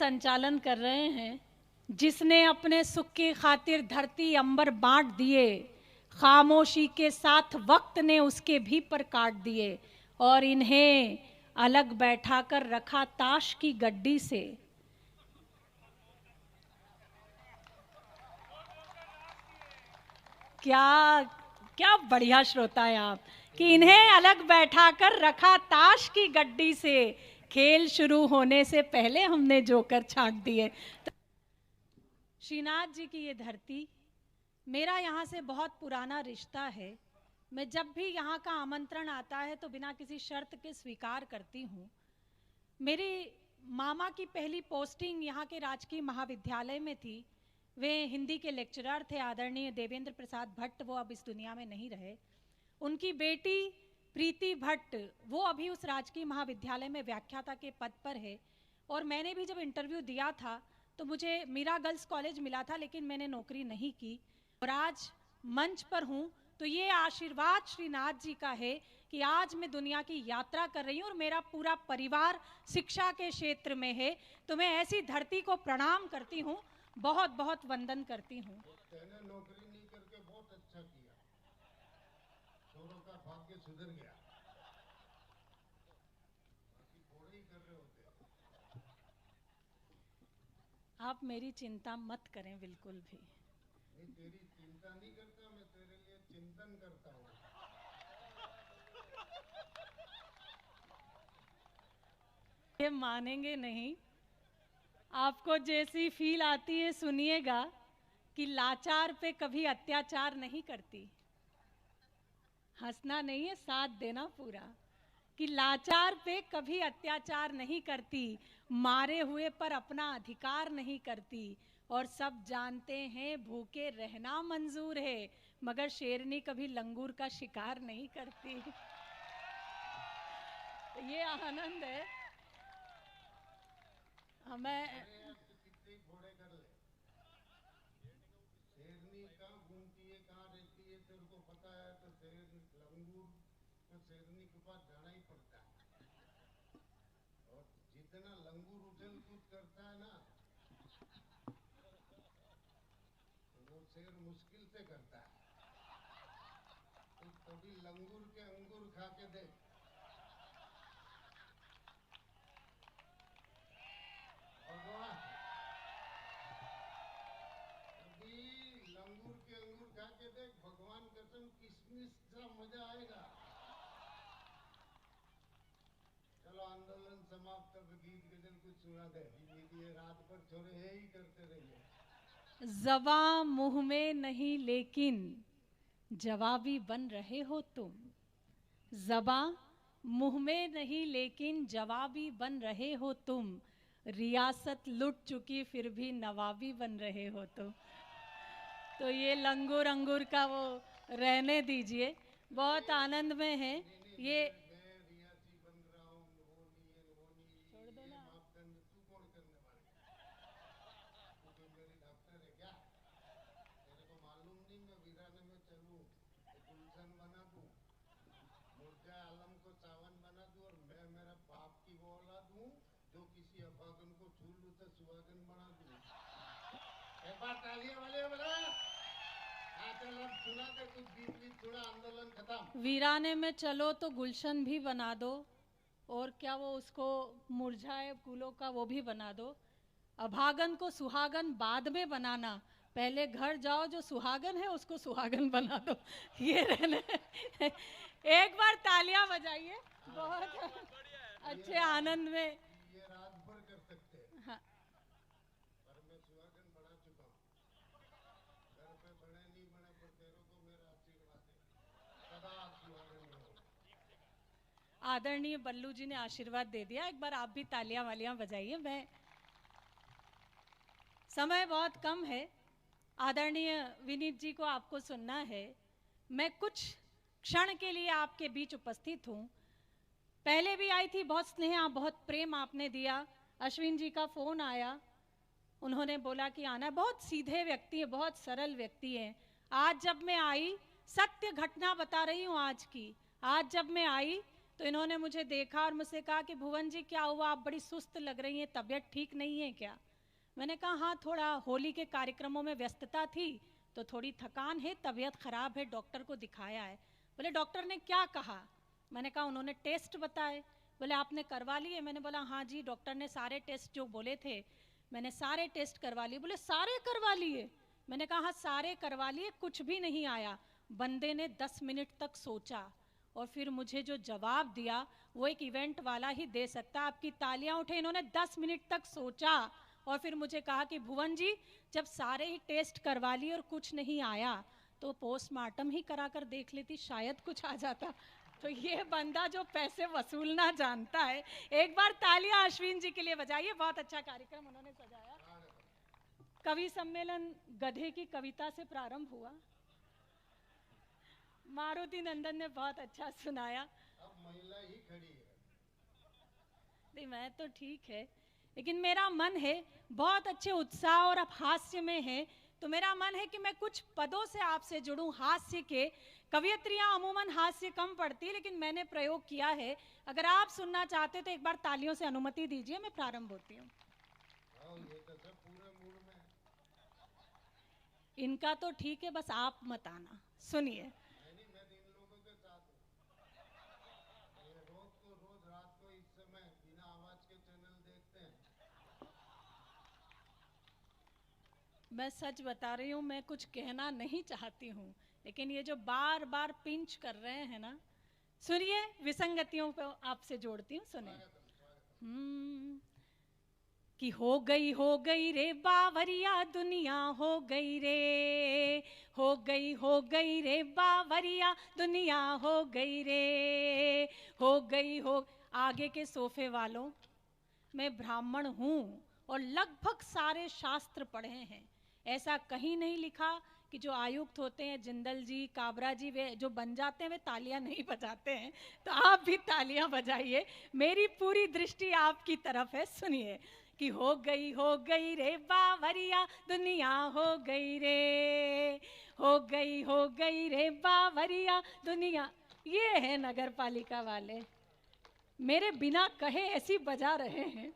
संचालन कर रहे हैं, जिसने अपने सुख की खातिर धरती अंबर बांट दिए, खामोशी के साथ वक्त ने उसके भी पर काट दिए, और इन्हें अलग बैठाकर रखा ताश की गड्डी से। क्या क्या बढ़िया श्रोता है आप, कि इन्हें अलग बैठाकर रखा ताश की गड्डी से, खेल शुरू होने से पहले हमने जोकर छांट दिए। तो श्रीनाथ जी की ये धरती, मेरा यहाँ से बहुत पुराना रिश्ता है। मैं जब भी यहाँ का आमंत्रण आता है तो बिना किसी शर्त के स्वीकार करती हूँ। मेरी मामा की पहली पोस्टिंग यहाँ के राजकीय महाविद्यालय में थी। वे हिंदी के लेक्चरर थे, आदरणीय देवेंद्र प्रसाद भट्ट, वो अब इस दुनिया में नहीं रहे। उनकी बेटी प्रीति भट्ट, वो अभी उस राजकीय महाविद्यालय में व्याख्याता के पद पर है। और मैंने भी जब इंटरव्यू दिया था तो मुझे मीरा गर्ल्स कॉलेज मिला था, लेकिन मैंने नौकरी नहीं की। और आज मंच पर हूँ तो ये आशीर्वाद श्रीनाथ जी का है कि आज मैं दुनिया की यात्रा कर रही हूँ और मेरा पूरा परिवार शिक्षा के क्षेत्र में है। तो मैं ऐसी धरती को प्रणाम करती हूँ, बहुत बहुत वंदन करती हूँ। नौकरी नहीं करके बहुत अच्छा किया, छोरों का भाग्य सुधर गया, थोड़े ही कर रहे होते। आप मेरी चिंता मत करें बिल्कुल भी। नहीं, तेरी चिंता नहीं करता, मैं तेरे लिए चिंतन करता हूँ। ये मानेंगे नहीं, आपको जैसी फील आती है सुनिएगा, कि लाचार पे कभी अत्याचार नहीं करती। हंसना नहीं है, साथ देना पूरा, कि लाचार पे कभी अत्याचार नहीं करती, मारे हुए पर अपना अधिकार नहीं करती। और सब जानते हैं भूखे रहना मंजूर है, मगर शेरनी कभी लंगूर का शिकार नहीं करती। ये आनंद है हमें। कितने घोड़े कर ले, शेरनी कहाँ घूमती है, कहाँ रहती है, तेरे को पता है। तो लंगूर तो शेरनी के पास जाना ही पड़ता है। और जितना लंगूर उछल कूद करता है ना, वो शेर मुश्किल से करता है। तो कभी लंगूर के अंगूर खा के देख। कभी लंगूर के अंगूर खा के देख, भगवान कसम किशमिश सा मजा आएगा। चलो आंदोलन समाप्त, अब गीत गजल कुछ सुना दे। ये रात भर छोरे है ही करते रहिए। ज़बां मुंह में नहीं लेकिन जवाबी बन रहे हो तुम। ज़बां मुंह में नहीं लेकिन जवाबी बन रहे हो तुम। रियासत लुट चुकी फिर भी नवाबी बन रहे हो तुम। तो ये लंगूर अंगूर का वो रहने दीजिए, बहुत आनंद में है ये। जो किसी अभागन को छू लूं तो सुहागन बना दूं। एक बार तालियां वाले बजा। चल अब सुना दे कुछ गीत, थोड़ा आंदोलन खत्म। वीराने में चलो तो गुलशन भी बना दो, और क्या वो उसको मुरझाए फूलों का वो भी बना दो। अभागन को सुहागन बाद में बनाना, पहले घर जाओ जो सुहागन है उसको सुहागन बना दो। ये रहने एक बार तालियां बजाइए, बहुत अच्छे आनंद में। ये रात भर कर सकते हैं। हाँ। पर मैं सुहागन बना चुका हूँ, घर पे बने नहीं बने, पर तेरे को मेरा आशीर्वाद है, सदा सुहागन रहो। आदरणीय बल्लू जी ने आशीर्वाद दे दिया, एक बार आप भी तालियां वालियां बजाइए। मैं समय बहुत कम है, आदरणीय विनीत जी को आपको सुनना है। मैं कुछ क्षण के लिए आपके बीच उपस्थित हूँ। पहले भी आई थी, बहुत स्नेह, बहुत प्रेम आपने दिया। अश्विन जी का फोन आया, उन्होंने बोला कि आना। बहुत सीधे व्यक्ति है, बहुत सरल व्यक्ति है। आज जब मैं आई, सत्य घटना बता रही हूँ आज की, आज जब मैं आई तो इन्होंने मुझे देखा और मुझसे कहा कि भुवन जी क्या हुआ, आप बड़ी सुस्त लग रही हैं, तबीयत ठीक नहीं है क्या? मैंने कहा हाँ, थोड़ा होली के कार्यक्रमों में व्यस्तता थी तो थोड़ी थकान है, तबीयत खराब है, डॉक्टर को दिखाया है। बोले डॉक्टर ने क्या कहा? मैंने कहा उन्होंने टेस्ट बताए। बोले आपने करवा लिए? मैंने बोला हाँ जी, डॉक्टर ने सारे टेस्ट जो बोले थे मैंने सारे टेस्ट करवा लिए। बोले सारे करवा लिए? मैंने कहा हाँ सारे करवा लिए, कुछ भी नहीं आया। बंदे ने 10 मिनट तक सोचा और फिर मुझे जो जवाब दिया वो एक इवेंट वाला ही दे सकता। आपकी तालियां उठे। इन्होंने 10 मिनट तक सोचा और फिर मुझे कहा कि भुवन जी जब सारे ही टेस्ट करवा लिए और कुछ नहीं आया तो पोस्टमार्टम ही करा कर देख लेती, शायद कुछ आ जाता। तो ये बंदा जो पैसे वसूलना जानता है। एक बार तालियां अश्विन जी के लिए बजाइए, बहुत अच्छा कार्यक्रम उन्होंने सजाया। कवि सम्मेलन गधे की कविता से प्रारंभ हुआ। मारुति नंदन ने बहुत अच्छा सुनाया। अब महिला ही खड़ी है। नहीं मैं तो ठीक है, लेकिन मेरा मन है बहुत अच्छे उत्साह और आप हास्य में हैं, तो मेरा मन है कि मैं कुछ पदों से आपसे जुड़ूं हास्य के। कवियत्रियां अमूमन हास्य कम पढ़ती है, लेकिन मैंने प्रयोग किया है। अगर आप सुनना चाहते तो एक बार तालियों से अनुमति दीजिए, मैं प्रारंभ होती हूँ। ये तो सब पूरे मूड में है। इनका तो ठीक है, बस आप मत आना। सुनिए। नहीं, मैं इन लोगों के साथ हूँ। ये रोज रात को इस समय बिना आवाज के चैनल देखते हैं। मैं सच बता रही हूँ, मैं कुछ कहना नहीं चाहती हूँ, लेकिन ये जो बार बार पिंच कर रहे हैं ना, सुनिए, विसंगतियों को आपसे जोड़ती हूँ, सुने। कि हो गई रे बावरिया दुनिया, हो गई रे, हो गई रे बावरिया दुनिया, हो गई रे, हो। आगे के सोफे वालों, मैं ब्राह्मण हूँ और लगभग सारे शास्त्र पढ़े हैं। ऐसा कहीं नहीं लिखा कि जो आयुक्त होते हैं जिंदल जी, काबरा जी, वे जो बन जाते हैं वे तालियां नहीं बजाते हैं। तो आप भी तालियां बजाइए, मेरी पूरी दृष्टि आपकी तरफ है। सुनिए कि हो गई रे बावरिया दुनिया, हो गई रे, हो गई रे बावरिया दुनिया। ये है नगर पालिका वाले, मेरे बिना कहे ऐसी बजा रहे हैं।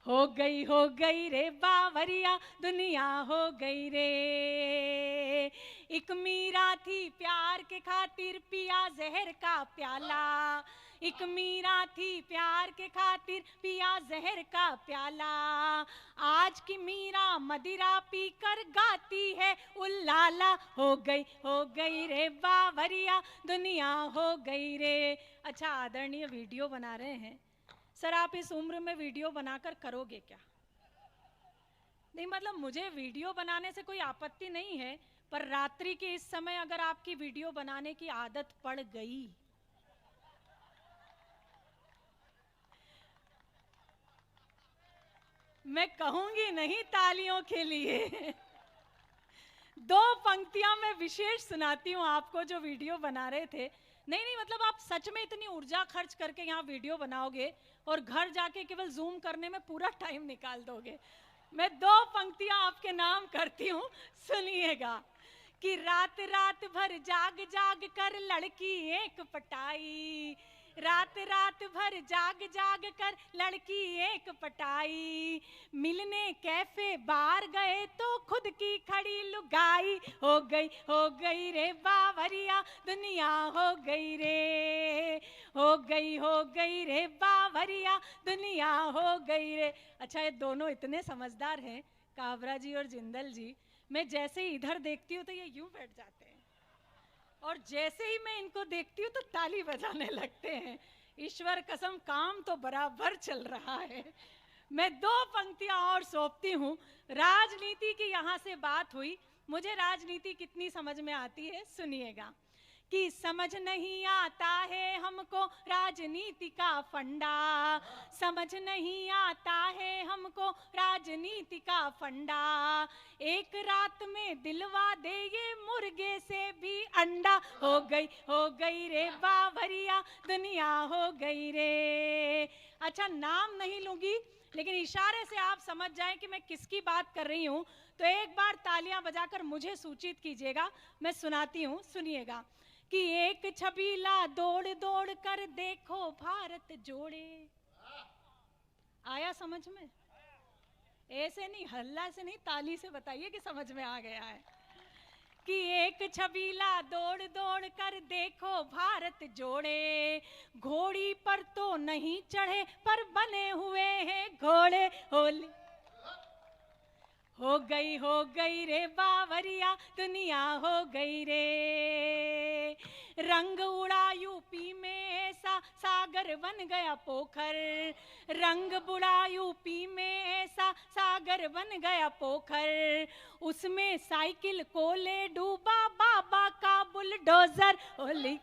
हो गई रे बावरिया दुनिया, हो गई रे। एक मीरा थी प्यार के खातिर पिया जहर का प्याला, एक मीरा थी प्यार के खातिर पिया जहर का प्याला। आज की मीरा मदिरा पीकर गाती है उल्लाला, हो गई रे बावरिया दुनिया, हो गई रे। अच्छा आदरणीय वीडियो बना रहे हैं सर, आप इस उम्र में वीडियो बनाकर करोगे क्या? नहीं मतलब मुझे वीडियो बनाने से कोई आपत्ति नहीं है, पर रात्रि के इस समय अगर आपकी वीडियो बनाने की आदत पड़ गई, मैं कहूंगी नहीं तालियों के लिए। दो पंक्तियां मैं विशेष सुनाती हूं आपको जो वीडियो बना रहे थे। नहीं मतलब आप सच में इतनी ऊर्जा खर्च करके यहाँ वीडियो बनाओगे और घर जाके केवल जूम करने में पूरा टाइम निकाल दोगे। मैं दो पंक्तियां आपके नाम करती हूँ, सुनिएगा। कि रात रात भर जाग जाग कर लड़की एक पटाई, रात रात भर जाग जाग कर लड़की एक पटाई, मिलने कैफे बार गए तो खुद की खड़ी लुगाई, हो गई रे बावरिया दुनिया, हो गई रे, हो गई रे बावरिया दुनिया, हो गई रे। अच्छा ये दोनों इतने समझदार हैं, काबरा जी और जिंदल जी। मैं जैसे ही इधर देखती हूँ तो ये यूं बैठ जाते हैं और जैसे ही मैं इनको देखती हूँ तो ताली बजाने लगते हैं। ईश्वर कसम काम तो बराबर चल रहा है। मैं दो पंक्तियां और सौंपती हूँ। राजनीति की यहाँ से बात हुई, मुझे राजनीति कितनी समझ में आती है सुनिएगा। कि समझ नहीं आता है हमको राजनीति का फंडा, समझ नहीं आता है हमको राजनीति का फंडा, एक रात में दिलवा दे ये मुर्गे से भी अंडा, हो गई रे बावरिया दुनिया, हो गई रे। अच्छा नाम नहीं लूंगी, लेकिन इशारे से आप समझ जाएं कि मैं किसकी बात कर रही हूं, तो एक बार तालियां बजाकर मुझे सूचित कीजिएगा। मैं सुनाती हूं, सुनिएगा। कि एक छबीला दौड़ दौड़ कर देखो भारत जोड़े। आया समझ में? ऐसे नहीं, हल्ला से नहीं, ताली से बताइए कि समझ में आ गया है। कि एक छबीला दौड़ दौड़ कर देखो भारत जोड़े, घोड़ी पर तो नहीं चढ़े पर बने हुए हैं घोड़े। होली हो गई रे बावरिया दुनिया हो गई रे, रंग उड़ा यूपी में ऐसा सागर बन गया पोखर, रंग बुड़ा यूपी में ऐसा सागर बन गया पोखर, उसमें साइकिल को ले डूबा बाबा का बुलडोजर। होली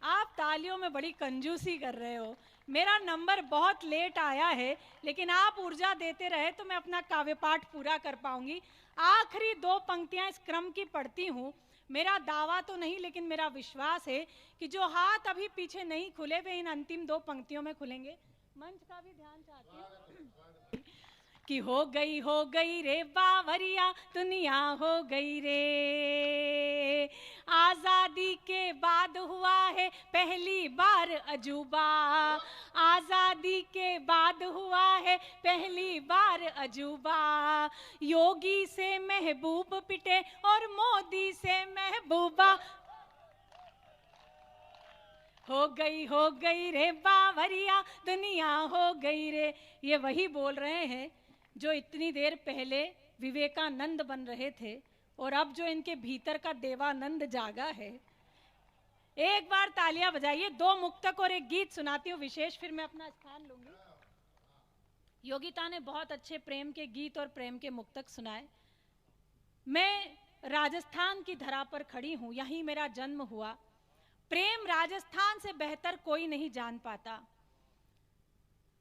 आप तालियों में बड़ी कंजूसी कर रहे हो। मेरा नंबर बहुत लेट आया है, लेकिन आप ऊर्जा देते रहे तो मैं अपना काव्य पाठ पूरा कर पाऊंगी। आखिरी 2 पंक्तियां इस क्रम की पढ़ती हूँ। मेरा दावा तो नहीं, लेकिन मेरा विश्वास है कि जो हाथ अभी पीछे नहीं खुले वे इन अंतिम 2 पंक्तियों में खुलेंगे। मंच का भी ध्यान चाहती हूँ कि हो गई रे बावरिया दुनिया हो गई रे, आजादी के बाद हुआ है पहली बार अजूबा, आजादी के बाद हुआ है पहली बार अजूबा, योगी से महबूब पिटे और मोदी से महबूबा। हो गई रे बावरिया दुनिया हो गई रे। ये वही बोल रहे हैं जो इतनी देर पहले विवेकानंद बन रहे थे और अब जो इनके भीतर का देवानंद जागा है। एक बार तालियां बजाइए। 2 मुक्तक और एक गीत सुनाती हूँ विशेष, फिर मैं अपना स्थान लूंगी। योगिता ने बहुत अच्छे प्रेम के गीत और प्रेम के मुक्तक सुनाए। मैं राजस्थान की धरा पर खड़ी हूँ, यहीं मेरा जन्म हुआ। प्रेम राजस्थान से बेहतर कोई नहीं जान पाता।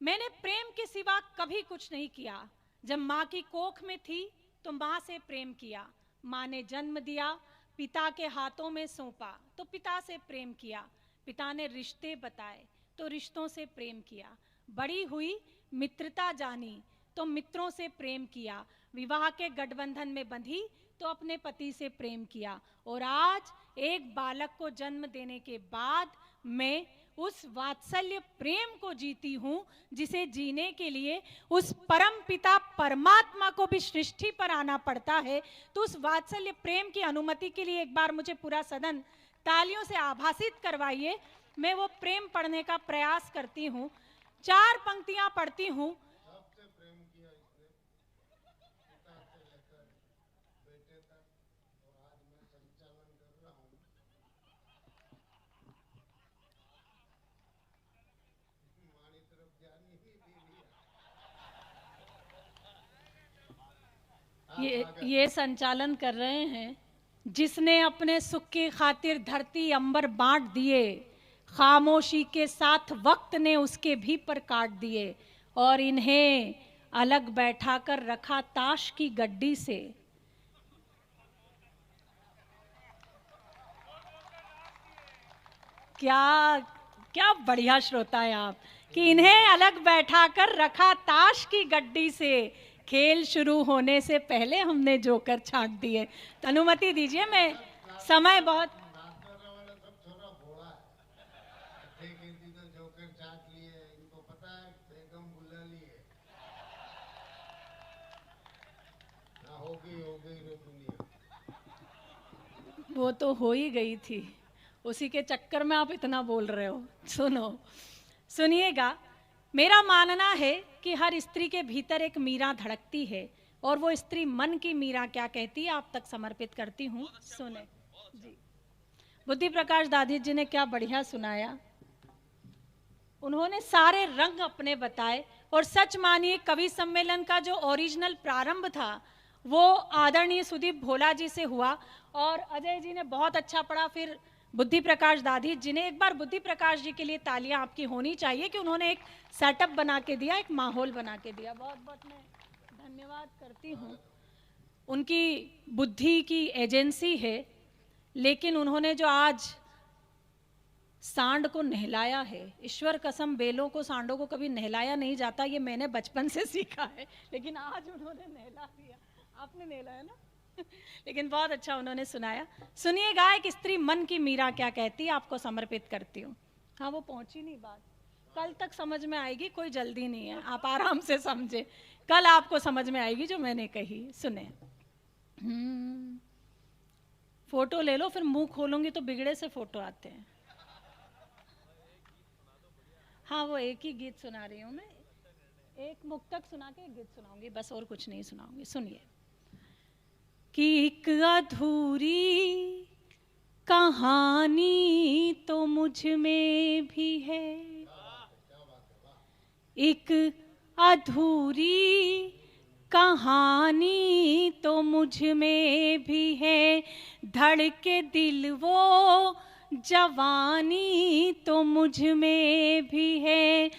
मैंने प्रेम के सिवा कभी कुछ नहीं किया। जब माँ की कोख में थी तो माँ से प्रेम किया, माँ ने जन्म दिया, पिता के हाथों में सौंपा तो पिता से प्रेम किया, पिता ने रिश्ते बताए तो रिश्तों से प्रेम किया, बड़ी हुई मित्रता जानी तो मित्रों से प्रेम किया, विवाह के गठबंधन में बंधी तो अपने पति से प्रेम किया, और आज एक बालक को जन्म देने के बाद मैं उस वात्सल्य प्रेम को जीती हूँ जिसे जीने के लिए उस परम पिता परमात्मा को भी सृष्टि पर आना पड़ता है। तो उस वात्सल्य प्रेम की अनुमति के लिए एक बार मुझे पूरा सदन तालियों से आभासित करवाइए। मैं वो प्रेम पढ़ने का प्रयास करती हूँ। 4 पंक्तियां पढ़ती हूँ। सबसे प्रेम किया इसने, पिता से लेकर बेटे तक, और आज मैं संचालन कर रहा हूँ। मानी तरफ जानी ही दे ये संचालन कर रहे हैं जिसने अपने सुख की खातिर धरती अंबर बांट दिए, खामोशी के साथ वक्त ने उसके भी पर काट दिए, और इन्हें अलग बैठा कर रखा ताश की गड्डी से। क्या बढ़िया श्रोता है आप, कि इन्हें अलग बैठा कर रखा ताश की गड्डी से, खेल शुरू होने से पहले हमने जोकर छांट दिए। तो अनुमति दीजिए, मैं समय बहुत वाला सब छोरा भोला है। एक दिन जोकर चाट लिए, इनको पता है बेगम बुला लिए ना, हो गई रे दुनिया। वो तो हो ही गई थी, उसी के चक्कर में आप इतना बोल रहे हो। सुनिएगा, मेरा मानना है कि हर स्त्री के भीतर एक मीरा धड़कती है, और वो स्त्री मन की मीरा क्या कहती है आप तक समर्पित करती हूँ। सुने जी, बुद्धि प्रकाश दादी जी ने क्या बढ़िया सुनाया। उन्होंने सारे रंग अपने बताए, और सच मानिए कवि सम्मेलन का जो ओरिजिनल प्रारंभ था वो आदरणीय सुदीप भोला जी से हुआ, और अजय जी ने बहुत अच्छा पढ़ा, फिर बुद्धि प्रकाश दादी जी ने। एक बार बुद्धि प्रकाश जी के लिए तालियां आपकी होनी चाहिए कि उन्होंने एक सेटअप बना के दिया, एक माहौल बना के दिया। बहुत बहुत मैं धन्यवाद करती हूँ। उनकी बुद्धि की एजेंसी है, लेकिन उन्होंने जो आज सांड को नहलाया है, ईश्वर कसम बेलों को सांडों को कभी नहलाया नहीं जाता, ये मैंने बचपन से सीखा है, लेकिन आज उन्होंने नहला दिया। आपने नहलाया ना? लेकिन बहुत अच्छा उन्होंने सुनाया। सुनिएगा एक स्त्री मन की मीरा क्या कहती है, आपको समर्पित करती हूँ। हाँ, वो पहुंची नहीं बात, कल तक समझ में आएगी, कोई जल्दी नहीं है, आप आराम से समझे, कल आपको समझ में आएगी जो मैंने कही। सुने, फोटो ले लो, फिर मुंह खोलूंगी तो बिगड़े से फोटो आते हैं। हाँ, वो एक ही गीत सुना रही हूँ मैं, एक मुक्तक सुना के एक गीत सुनाऊंगी बस, और कुछ नहीं सुनाऊंगी। सुनिए कि एक अधूरी कहानी तो मुझ में भी है, एक अधूरी कहानी तो मुझ में भी है, धड़के दिल वो जवानी तो मुझ में भी है,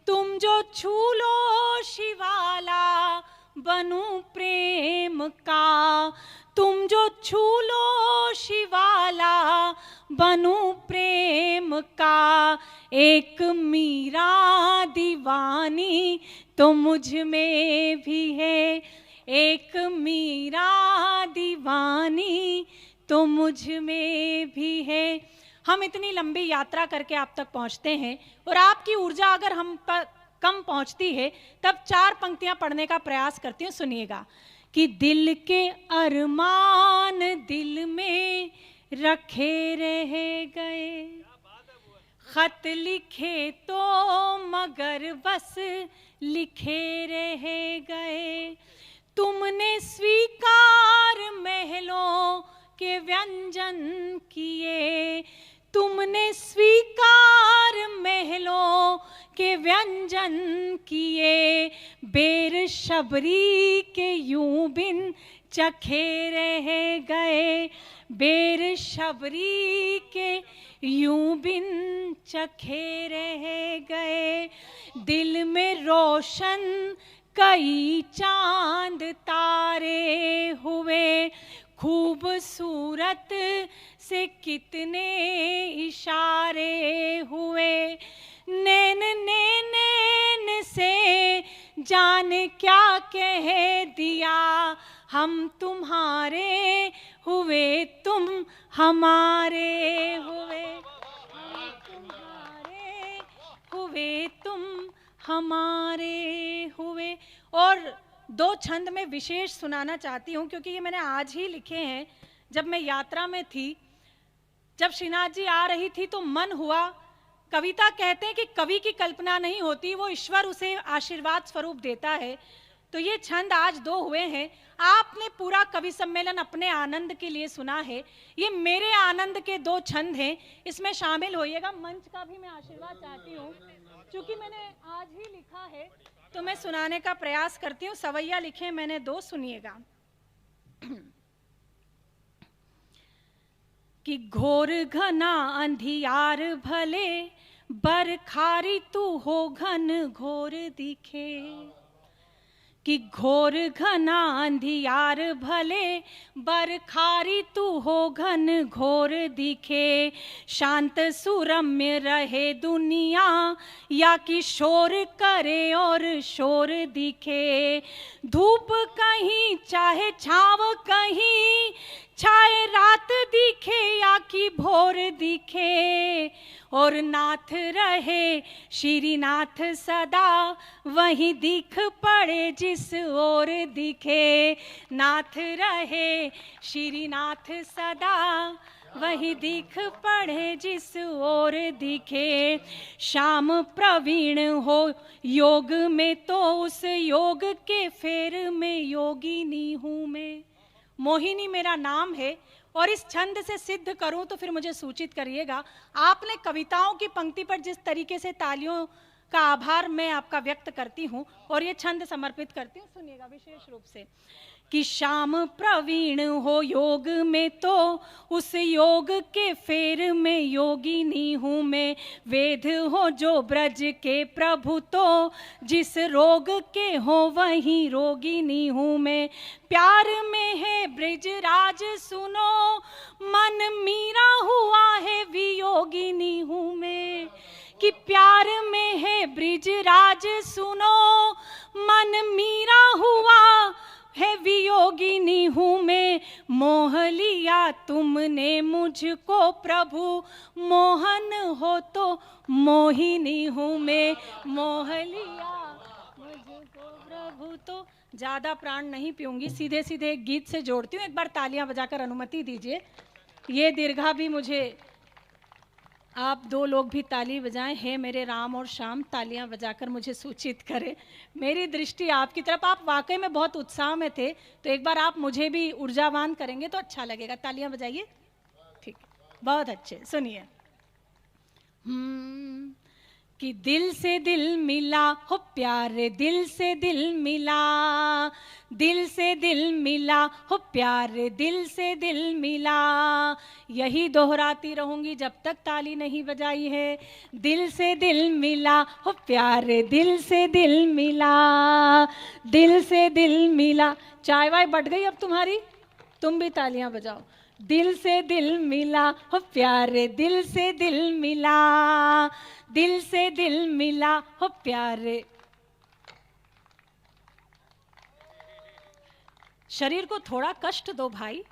तुम जो छू लो शिवाला बनूं प्रेम का, तुम जो छू लो शिवाला बनूं प्रेम का, एक मीरा दीवानी तो मुझ में भी है, एक मीरा दीवानी तो मुझ में भी है। हम इतनी लंबी यात्रा करके आप तक पहुंचते हैं और आपकी ऊर्जा अगर हम पर कम पहुंचती है तब 4 पंक्तियां पढ़ने का प्रयास करती हूँ। सुनिएगा कि दिल के अरमान दिल में रखे रह गए, खत लिखे तो मगर बस लिखे रह गए, तुमने स्वीकार महलों के व्यंजन किए, तुमने स्वीकार महलों के व्यंजन किए, बेर शबरी के यूं बिन चखे रह गए, बेर शबरी के यूं बिन चखे रह गए, दिल में रोशन कई चांद तारे हुए, खूबसूरत से कितने इशारे हुए, नैन ने नैन से जाने क्या कह दिया, हम तुम्हारे हुए तुम हमारे हुए, हम तुम्हारे हुए तुम हमारे हुए। और 2 छंद में विशेष सुनाना चाहती हूँ क्योंकि ये मैंने आज ही लिखे हैं। जब मैं यात्रा में थी, जब श्रीनाथ जी आ रही थी तो मन हुआ, कविता कहते हैं कि कवि की कल्पना नहीं होती, वो ईश्वर उसे आशीर्वाद स्वरूप देता है। तो ये छंद आज 2 हुए हैं। आपने पूरा कवि सम्मेलन अपने आनंद के लिए सुना है, ये मेरे आनंद के 2 छंद हैं, इसमें शामिल होइएगा। मंच का भी मैं आशीर्वाद चाहती हूँ, क्योंकि मैंने आज ही लिखा है तो मैं सुनाने का प्रयास करती हूँ। सवैया लिखे मैंने 2, सुनिएगा। कि घोर घना अंधियार भले, बरखारी तू हो घन घोर दिखे, कि घोर घना अंधियार भले, बरखारी तू हो घन घोर दिखे, शांत सुरम्य रहे दुनिया या कि शोर करे और शोर दिखे, धूप कहीं चाहे छाव कहीं, छाए रात दिखे या कि भोर दिखे, और नाथ रहे श्रीनाथ सदा वहीं दिख पड़े जिस ओर दिखे, नाथ रहे श्रीनाथ सदा वहीं दिख पड़े जिस ओर दिखे, श्याम प्रवीण हो योग में तो उस योग के फेर में योगिनी हूँ मैं। मोहिनी मेरा नाम है और इस छंद से सिद्ध करूं तो फिर मुझे सूचित करिएगा। आपने कविताओं की पंक्ति पर जिस तरीके से तालियों का आभार मैं आपका व्यक्त करती हूं और ये छंद समर्पित करती हूं, सुनिएगा विशेष रूप से। कि श्याम प्रवीण हो योग में तो उस योग के फेर में योगिनी हूँ मैं, वेद हो जो ब्रज के प्रभु तो जिस रोग के हो वहीं रोगिनी हूँ मैं, प्यार में है ब्रजराज सुनो मन मीरा हुआ है वियोगिनी हूँ मैं, कि प्यार में है ब्रजराज सुनो मन मीरा हुआ है वियोगिनी हूँ मैं, मोह लिया तुमने मुझको प्रभु, मोहन हो तो मोहिनी हूँ मैं, मोह लिया मुझको प्रभु। तो ज़्यादा प्राण नहीं पीऊंगी, सीधे सीधे एक गीत से जोड़ती हूँ। एक बार तालियां बजाकर अनुमति दीजिए। ये दीर्घा भी मुझे, आप दो लोग भी ताली बजाएं, हे मेरे राम और श्याम, तालियां बजाकर मुझे सूचित करें। मेरी दृष्टि आपकी तरफ, आप वाकई में बहुत उत्साह में थे, तो एक बार आप मुझे भी ऊर्जावान करेंगे तो अच्छा लगेगा। तालियां बजाइए। ठीक, बहुत अच्छे। सुनिए। कि दिल से दिल मिला हो प्यारे, दिल से दिल मिला, दिल से दिल मिला हो प्यारे, दिल से दिल मिला। यही दोहराती रहूंगी जब तक ताली नहीं बजाई है। दिल से दिल मिला हो प्यारे, दिल से दिल मिला, दिल से दिल मिला। चाय वाय बट गई अब तुम्हारी, तुम भी तालियां बजाओ। दिल से दिल मिला हो प्यारे, दिल से दिल मिला, दिल से दिल मिला हो प्यारे। शरीर को थोड़ा कष्ट दो भाई,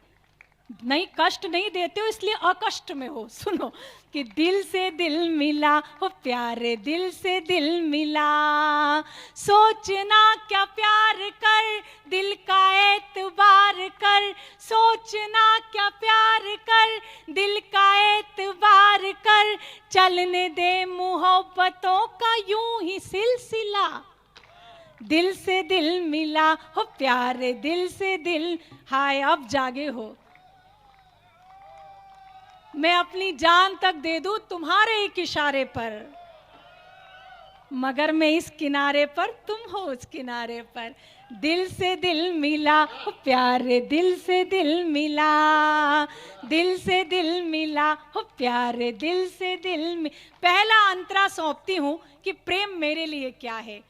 नहीं कष्ट नहीं देते हो इसलिए अकष्ट में हो। सुनो कि दिल से दिल मिला हो प्यारे, दिल से दिल मिला। सोचना क्या प्यार कर, दिल का एतबार कर, सोचना क्या प्यार कर, दिल का एतबार कर। चलने दे मोहब्बतों का यूं ही सिलसिला। दिल से दिल मिला हो प्यारे, दिल से दिल। हाय अब जागे हो। मैं अपनी जान तक दे दूं तुम्हारे एक इशारे पर, मगर मैं इस किनारे पर, तुम हो उस किनारे पर। दिल से दिल मिला हो प्यारे, दिल से दिल मिला, दिल से दिल मिला हो प्यारे, दिल से दिल। पहला अंतरा सौंपती हूं कि प्रेम मेरे लिए क्या है।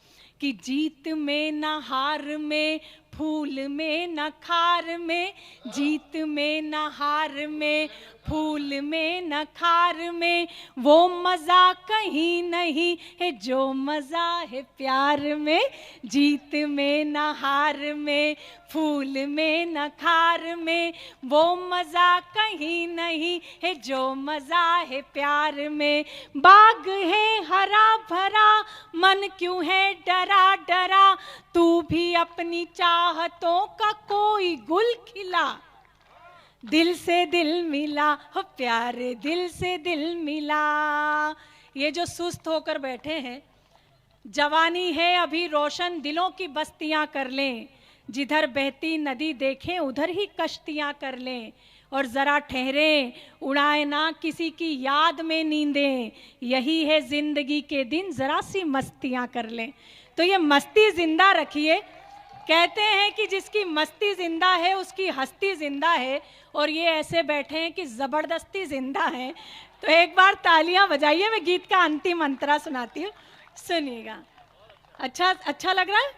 कि जीत में न हार में, फूल में न खार में, जीत में न हार में, फूल में न खार में, वो मज़ा कहीं नहीं है जो मज़ा है प्यार में। जीत में न हार में, फूल में न खार में, वो मज़ा कहीं नहीं है जो मज़ा है प्यार में। बाग है हरा भरा, मन क्यों है डरा डरा, तू भी अपनी चाहतों का कोई गुल खिला। दिल से दिल मिला हो प्यारे, दिल से दिल मिला। ये जो सुस्त होकर बैठे हैं, जवानी है अभी रोशन, दिलों की बस्तियां कर लें। जिधर बहती नदी देखें उधर ही कश्तियां कर लें। और ज़रा ठहरें, उड़ाए ना किसी की याद में नींदें। यही है ज़िंदगी के दिन, ज़रा सी मस्तियां कर लें। तो ये मस्ती जिंदा रखिए। कहते हैं कि जिसकी मस्ती जिंदा है उसकी हस्ती जिंदा है, और ये ऐसे बैठे हैं कि ज़बरदस्ती जिंदा है। तो एक बार तालियां बजाइए। मैं गीत का अंतिम अंतरा सुनाती हूँ, सुनिएगा। अच्छा लग रहा है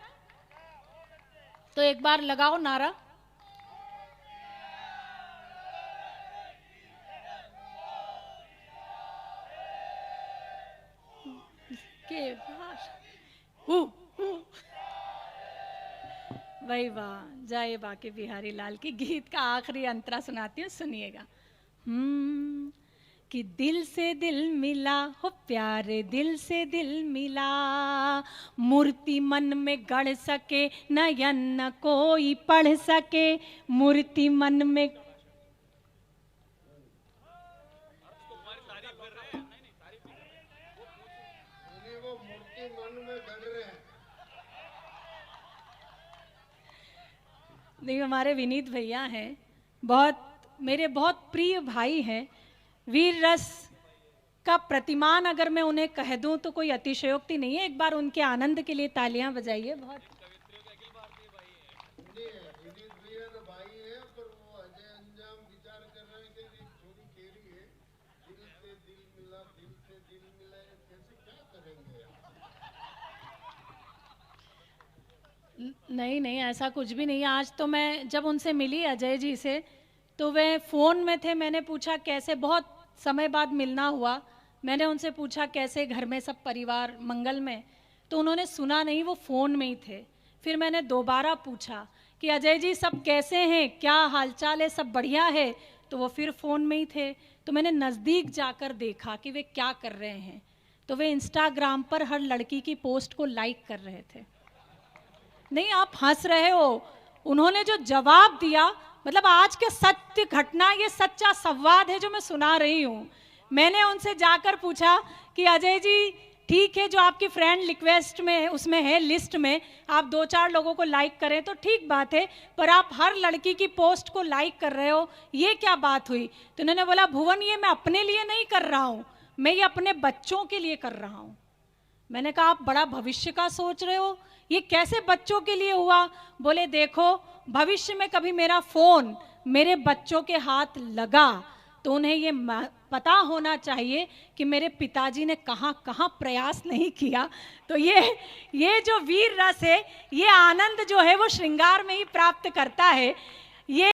तो एक बार लगाओ नारा। के वही वाह, जय बाके बिहारी लाल की। गीत का आखिरी अंतरा सुनाती हूँ, सुनिएगा। कि दिल से दिल मिला हो प्यारे, दिल से दिल मिला। मूर्ति मन में गढ़ सके, नयन न कोई पढ़ सके। मूर्ति मन में, वो मूर्ति मन में गढ़ रहे हैं। नहीं, हमारे विनीत भैया हैं, मेरे बहुत प्रिय भाई हैं। वीर रस का प्रतिमान अगर मैं उन्हें कह दूं तो कोई अतिशयोक्ति नहीं है। एक बार उनके आनंद के लिए तालियां बजाइए। बहुत नहीं, ऐसा कुछ भी नहीं है। आज तो मैं जब उनसे मिली अजय जी से, तो वे फ़ोन में थे। मैंने पूछा कैसे, बहुत समय बाद मिलना हुआ। मैंने उनसे पूछा कैसे, घर में सब परिवार मंगल में, तो उन्होंने सुना नहीं, वो फ़ोन में ही थे। फिर मैंने दोबारा पूछा कि अजय जी सब कैसे हैं, क्या हालचाल है, सब बढ़िया है, तो वो फिर फ़ोन में ही थे। तो मैंने नज़दीक जाकर देखा कि वे क्या कर रहे हैं, तो वे इंस्टाग्राम पर हर लड़की की पोस्ट को लाइक कर रहे थे। नहीं, आप हंस रहे हो, उन्होंने जो जवाब दिया, मतलब आज के सत्य घटना, ये सच्चा संवाद है जो मैं सुना रही हूँ। मैंने उनसे जाकर पूछा कि अजय जी ठीक है, जो आपकी फ्रेंड रिक्वेस्ट में उसमें है, लिस्ट में आप 2-4 लोगों को लाइक करें तो ठीक बात है, पर आप हर लड़की की पोस्ट को लाइक कर रहे हो, ये क्या बात हुई? तो उन्होंने बोला, भुवन ये मैं अपने लिए नहीं कर रहा हूँ, मैं ये अपने बच्चों के लिए कर रहा हूँ। मैंने कहा आप बड़ा भविष्य का सोच रहे हो, ये कैसे बच्चों के लिए हुआ? बोले देखो, भविष्य में कभी मेरा फोन मेरे बच्चों के हाथ लगा तो उन्हें ये पता होना चाहिए कि मेरे पिताजी ने कहाँ कहाँ प्रयास नहीं किया। तो ये जो वीर रस है, ये आनंद जो है वो श्रृंगार में ही प्राप्त करता है। ये